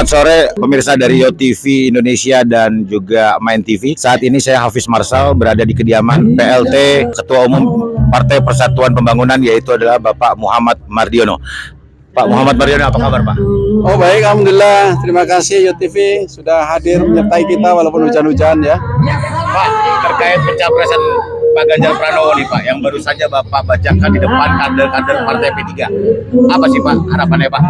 sore pemirsa dari Yo TV Indonesia dan juga Main TV. Saat ini saya Hafiz Marsal berada di kediaman PLT Ketua Umum Partai Persatuan Pembangunan, yaitu adalah Bapak Muhammad Mardiono. Pak Muhammad Mardiono, apa kabar Pak? Oh baik, alhamdulillah. Terima kasih Yo TV sudah hadir menyertai kita walaupun hujan-hujan ya. Pak, terkait pencapresan Pak Ganjar Pranowo nih Pak, yang baru saja Bapak bacakan di depan kader-kader Partai P3. Apa sih Pak harapannya Pak?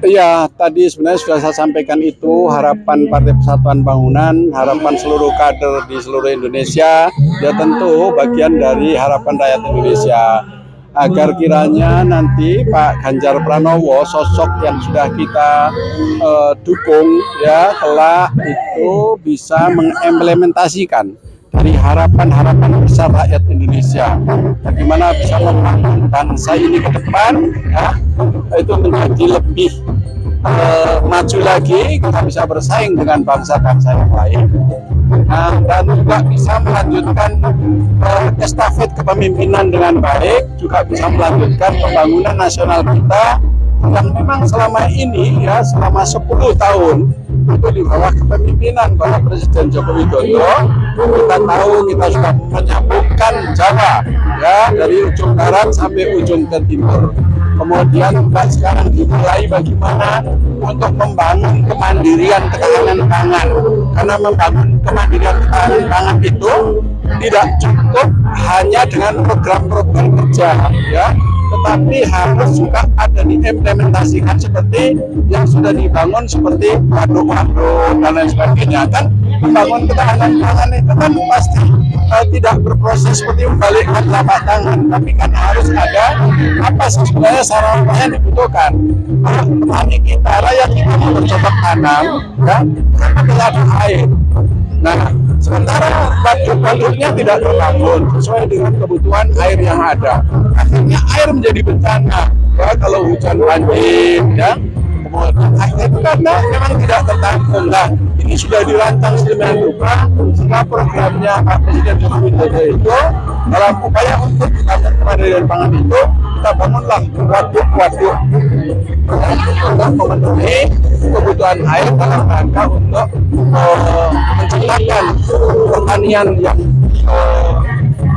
Iya, tadi sebenarnya sudah saya sampaikan itu harapan Partai Persatuan Bangunan, harapan seluruh kader di seluruh Indonesia, ya tentu bagian dari harapan rakyat Indonesia. Agar kiranya nanti Pak Ganjar Pranowo, sosok yang sudah kita dukung ya, kelak itu bisa mengimplementasikan dari harapan-harapan besar rakyat Indonesia. Bagaimana bisa membangun bangsa ini ke depan, ya, itu menjadi lebih maju lagi, kita bisa bersaing dengan bangsa-bangsa yang lain. Nah, dan juga bisa melanjutkan estafet kepemimpinan dengan baik, juga bisa melanjutkan pembangunan nasional kita yang memang selama ini ya, selama 10 tahun itu di bawah kepemimpinan Bapak Presiden Joko Widodo. Kita tahu kita sudah menyambungkan Jawa ya, dari ujung barat sampai ujung ke timur. Kemudian sekarang dimulai bagaimana untuk membangun kemandirian ketahanan pangan. Karena membangun kemandirian ketahanan pangan itu tidak cukup hanya dengan program-program kerja ya, tetapi harus juga ada diimplementasikan seperti yang sudah dibangun seperti waduk-waduk dan lain sebagainya. Kan membangun ketahanan pangan itu kan pasti tidak berproses seperti membalikkan telapak tangan, tapi kan harus ada apa sih sebenarnya sarana yang dibutuhkan. Petani kita, rakyat kita mau bercocok tanam ya, karena tidak ada air. Nah, sementara waduk-waduknya tidak terbangun sesuai dengan kebutuhan air yang ada. Akhirnya air menjadi bencana. Ya, kalau hujan banjir, ya, kemudian air itu karena memang tidak tertampung. Nah, ini sudah dirancang sedemikian rupa sehingga programnya Pak Presiden Joko Widodo itu dalam upaya untuk meningkatkan kemandirian pangan itu kita bangunlah waduk-waduk untuk memenuhi kebutuhan air dalam rangka untuk menciptakan pertanian yang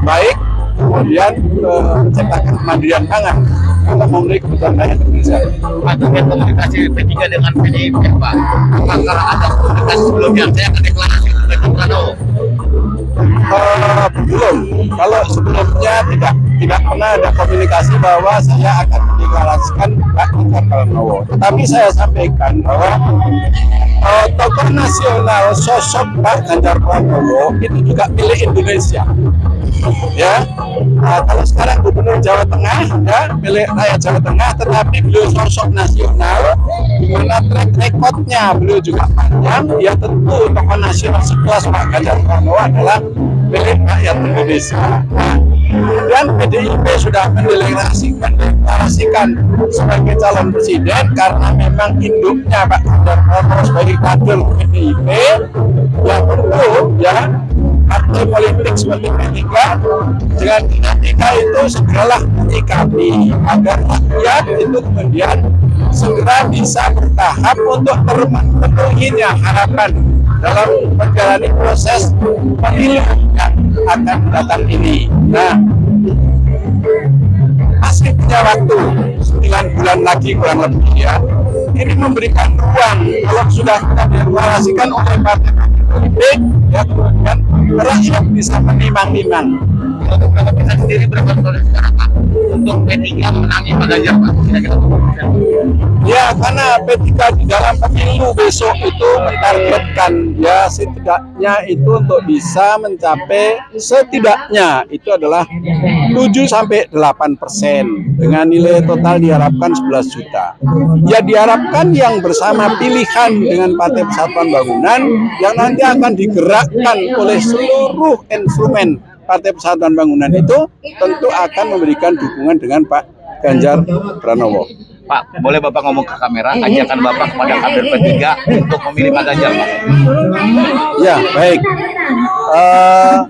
baik, kemudian menciptakan kemandirian pangan untuk memenuhi kebutuhan rakyat Indonesia. Pak, terkait komunikasi P3 dengan PDIP Pak, apakah ada komunikasi sebelumnya? Saya akan deklarasi dengan Pranowo. Belum. Kalau sebelumnya tidak pernah ada komunikasi bahwa saya akan mendeklarasikan Pak Ganjar Pranowo. Tetapi saya sampaikan bahwa tokoh nasional sosok Pak Ganjar Pranowo itu juga milik Indonesia. Ya, kalau sekarang Gubernur Jawa Tengah ya milik rakyat Jawa Tengah, tetapi beliau sosok nasional di mana track recordnya beliau juga panjang. Ya tentu tokoh nasional sekelas Pak Ganjar Pranowo adalah milik rakyat Indonesia. Kemudian PDIP sudah mendeklarasikan sebagai calon presiden karena memang induknya Pak Ganjar Pranowo sebagai kader PDIP yang tentu ya partai politik seperti P3 dengan dinamika itu segeralah menyikapi agar rakyat itu kemudian segera bisa bertahap untuk terpenuhinya harapan dalam menjalani proses pemilu yang akan datang ini. Nah, masih punya waktu 9 bulan lagi kurang lebih ya. Ini memberikan ruang kalau sudah kita deklarasikan oleh partai politik ya, kemudian rakyat bisa menimang-nimang. Untuk Bapak bisa sendiri berapa kali sekarang Pak untuk P3 menangi Pak Ganjar Pak? Ya, karena P3 di dalam pemilu besok itu mentargetkan ya setidaknya itu untuk bisa mencapai setidaknya itu adalah 7-8% dengan nilai total diharapkan 11 juta. Ya diharapkan yang bersama pilihan dengan Partai Persatuan Bangunan yang nanti akan digerakkan oleh seluruh instrumen Partai Persatuan Bangunan itu tentu akan memberikan dukungan dengan Pak Ganjar Pranowo. Pak, boleh Bapak ngomong ke kamera, ajakan Bapak kepada kader P3 untuk memilih Pak Ganjar Pak? Ya, baik.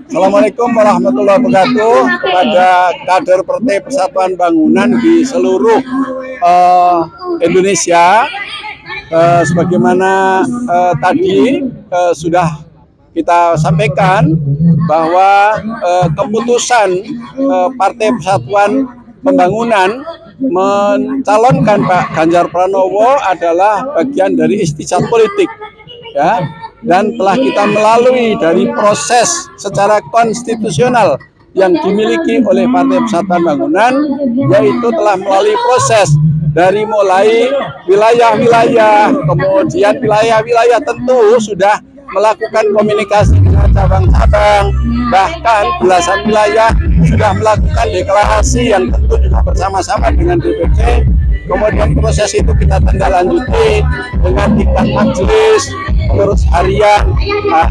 Assalamualaikum warahmatullahi wabarakatuh kepada kader Partai Persatuan Bangunan di seluruh Indonesia. Sebagaimana tadi sudah kita sampaikan bahwa keputusan Partai Persatuan Pembangunan mencalonkan Pak Ganjar Pranowo adalah bagian dari ikhtiar politik, ya, dan telah kita melalui dari proses secara konstitusional yang dimiliki oleh Partai Persatuan Pembangunan, yaitu telah melalui proses dari mulai wilayah-wilayah, kemudian wilayah-wilayah tentu sudah melakukan komunikasi dengan cabang-cabang, bahkan belasan wilayah sudah melakukan deklarasi yang tentu juga bersama-sama dengan DPC. Kemudian proses itu kita tindaklanjuti dengan tingkat majelis, pengurus harian,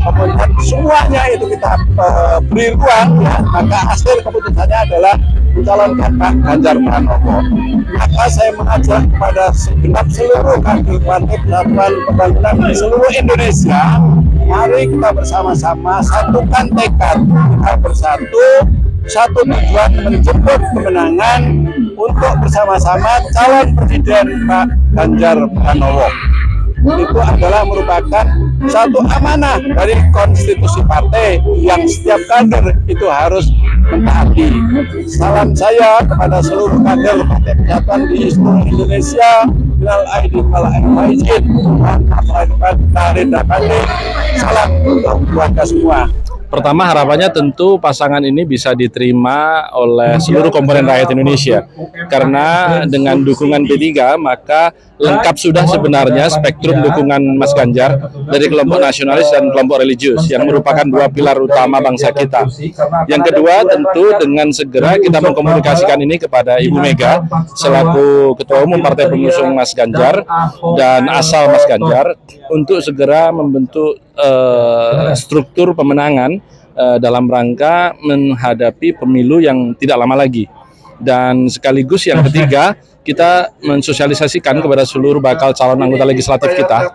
kemudian semuanya itu kita beri ruang, ya, maka hasil keputusannya adalah mencalonkan Pak Ganjar Pranowo. Maka saya mengajak kepada segenap seluruh kader Partai Persatuan Pembangunan di seluruh Indonesia, mari kita bersama-sama satukan tekad, kita bersatu, satu tujuan menjemput kemenangan untuk bersama-sama calon presiden Pak Ganjar Pranowo. Itu adalah merupakan satu amanah dari konstitusi partai yang setiap kader itu harus mentaati. Salam saya kepada seluruh kader Partai Persatuan di seluruh Indonesia. Minal aidin wal faizin. Salam untuk keluarga semua. Pertama, harapannya tentu pasangan ini bisa diterima oleh seluruh komponen rakyat Indonesia. Karena dengan dukungan P3, maka lengkap sudah sebenarnya spektrum dukungan Mas Ganjar dari kelompok nasionalis dan kelompok religius yang merupakan dua pilar utama bangsa kita. Yang kedua, tentu dengan segera kita mengkomunikasikan ini kepada Ibu Mega selaku Ketua Umum Partai Pengusung Mas Ganjar dan asal Mas Ganjar untuk segera membentuk struktur pemenangan dalam rangka menghadapi pemilu yang tidak lama lagi. Dan sekaligus yang ketiga, kita mensosialisasikan kepada seluruh bakal calon anggota legislatif kita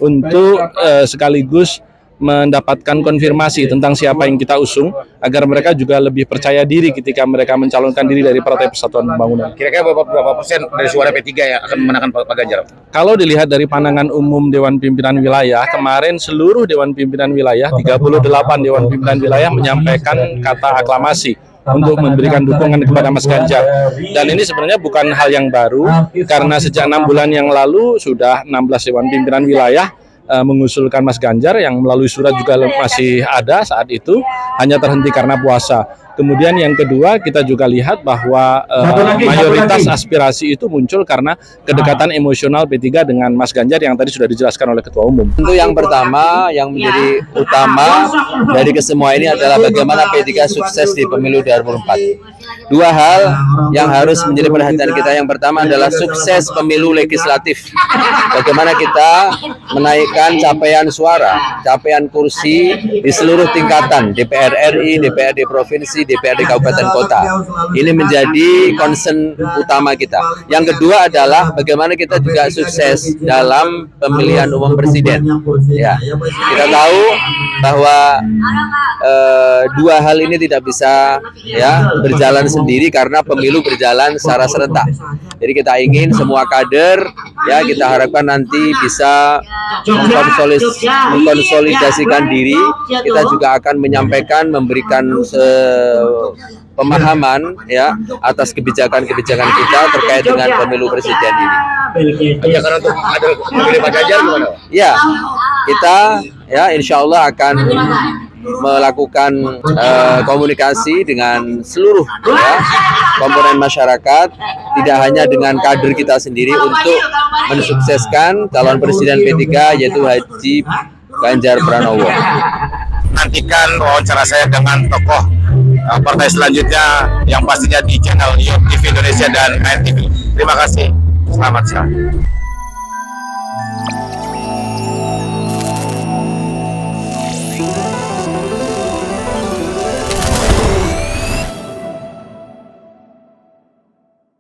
untuk sekaligus mendapatkan konfirmasi tentang siapa yang kita usung agar mereka juga lebih percaya diri ketika mereka mencalonkan diri dari Partai Persatuan Pembangunan. Kira-kira berapa persen dari suara P3 yang akan memenangkan Pak Ganjar? Kalau dilihat dari pandangan umum Dewan Pimpinan Wilayah, kemarin seluruh Dewan Pimpinan Wilayah, 38 Dewan Pimpinan Wilayah menyampaikan kata aklamasi untuk memberikan dukungan kepada Mas Ganjar. Dan ini sebenarnya bukan hal yang baru, karena sejak 6 bulan yang lalu sudah 16 Dewan Pimpinan Wilayah mengusulkan Mas Ganjar yang melalui surat juga masih ada saat itu, hanya terhenti karena puasa. Kemudian yang kedua, kita juga lihat bahwa mayoritas aspirasi itu muncul karena kedekatan emosional P3 dengan Mas Ganjar yang tadi sudah dijelaskan oleh Ketua Umum. Tentu yang pertama, yang menjadi utama dari kesemua ini adalah bagaimana P3 sukses di pemilu 2024. Dua hal yang harus menjadi perhatian kita. Yang pertama adalah sukses pemilu legislatif. Bagaimana kita menaikkan capaian suara, capaian kursi di seluruh tingkatan, DPR RI, DPRD Provinsi, DPRD Kabupaten Kota. Ini menjadi concern utama kita. Yang kedua adalah bagaimana kita juga sukses dalam pemilihan umum presiden. Ya, kita tahu bahwa dua hal ini tidak bisa berjalan sendiri karena pemilu berjalan secara serentak. Jadi kita ingin semua kader, kita harapkan nanti bisa mengkonsolidasikan diri. Kita juga akan menyampaikan, memberikan pemahaman atas kebijakan-kebijakan kita terkait dengan pemilu presiden ini. Ajakan untuk ada memilih Pak Ganjar gimana? Ya, kita insya Allah akan melakukan komunikasi dengan seluruh komponen masyarakat, tidak hanya dengan kader kita sendiri untuk mensukseskan calon presiden P3 yaitu Haji Ganjar Pranowo. Nantikan wawancara saya dengan tokoh partai selanjutnya yang pastinya di channel YouTube TV Indonesia dan MNTV. Terima kasih. Selamat siang.